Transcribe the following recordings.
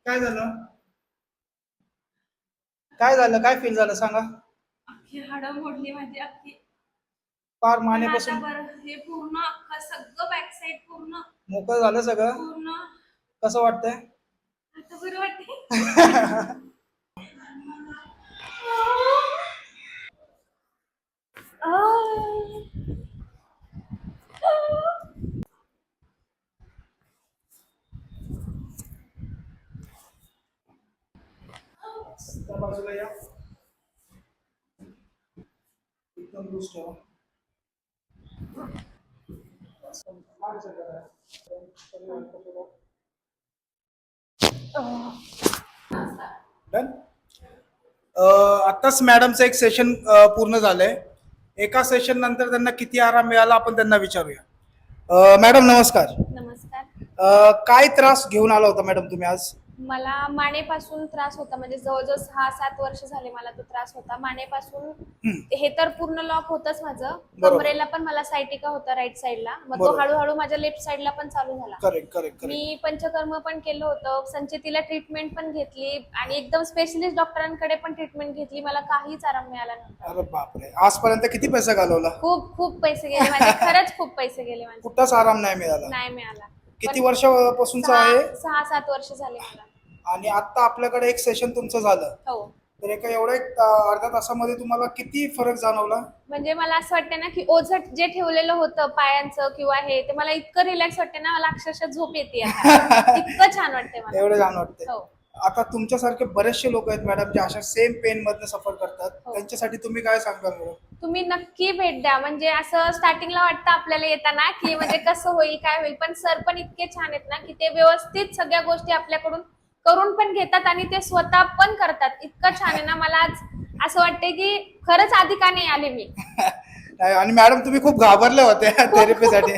काय झालं? काय झालं? काय फील झालं सांगा? अख्खी हाडं मोडली माझी अख्खी. पार पण आता मानेपासून बरं हे पूर्ण अख्खं सगळं बॅक साईड पूर्ण मोकळं झालं सगळं. पूर्ण कसं वाटतंय? आता बरं वाटते. त्या बाजूला या. एकदम लूज ठेवा. Done? आत्ताच मॅडमचं एक सेशन पूर्ण झालंय. एका सेशन नंतर त्यांना किती आराम मिळाला आपण त्यांना विचारूया. मॅडम नमस्कार. नमस्कार. काय त्रास घेऊन आला होता मॅडम तुम्ही आज? मला मानेपासून त्रास होता, म्हणजे जवळजवळ 6-7 वर्ष झाले मला तो त्रास होता मानेपासून. हे तर पूर्ण लॉक होतच माझं. कमरेला पण मला सायटिका होता राईट साईडला, मग तो हळूहळू माझ्या लेफ्ट साईडला पण चालू झाला. करेक्ट. मी पंचकर्म पण केलं होतं, संचेतीला ट्रीटमेंट पण घेतली आणि एकदम स्पेशलिस्ट डॉक्टरांकडे पण ट्रीटमेंट घेतली. मला काहीच आराम मिळाला नव्हता. अरे बापरे, आजपर्यंत किती पैसा घालवला? खूप पैसे गेले माझे. खरंच खूप पैसे गेले माझे. कुठंच आराम नाही मिळाला? नाही मिळाला. किती वर्षापासूनचा आहे? 6-7 वर्ष झाले मला. आणि आता आपल्याकडे एक सेशन तुमचं झालं, हो. तर एका एवढ्या अर्ध्या तासामध्ये तुम्हाला किती फरक जाणवला? म्हणजे मला असं वाटतं ना की ओझट जे ठेवलेलं होतं पायांचं किंवा हे, ते मला इतकं रिलॅक्स वाटते ना, मला अक्षरशः झोप येते. इतकं छान वाटते मला. एवढं छान वाटते. हो. आता तुमच्यासारखे बरेचसे लोक आहेत मॅडम जे अशा सेम पेन मधनं सफर करतात. हो. त्यांच्यासाठी तुम्ही काय सांगाल मॅडम? तुम्ही नक्की भेट द्या. म्हणजे असं स्टार्टिंगला वाटतं आपल्याला येताना की म्हणजे कसं होईल काय होईल, पण सर पण इतके छान आहेत ना की ते व्यवस्थित सगळ्या गोष्टी आपल्याकडून करून पण घेतात आणि ते स्वतः पण करतात. इतकं छान आहे ना, मला आज असं वाटते की खरंच आधी का नाही आले मी. आणि मॅडम तुम्ही खूप घाबरले होते थेरपीसाठी.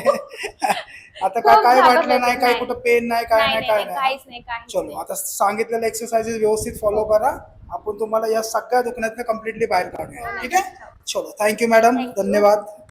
आता काय वाटलं नाही, काय कुठं पेन नाही, काय नाही? काहीच नाही. चलो, आता सांगितलेलं एक्सरसाइजेस व्यवस्थित फॉलो करा. आपण तुम्हाला या सगळ्या दुखण्यातनं कम्प्लिटली बाहेर काढूया. ठीक आहे? चलो, थँक्यू मॅडम. धन्यवाद.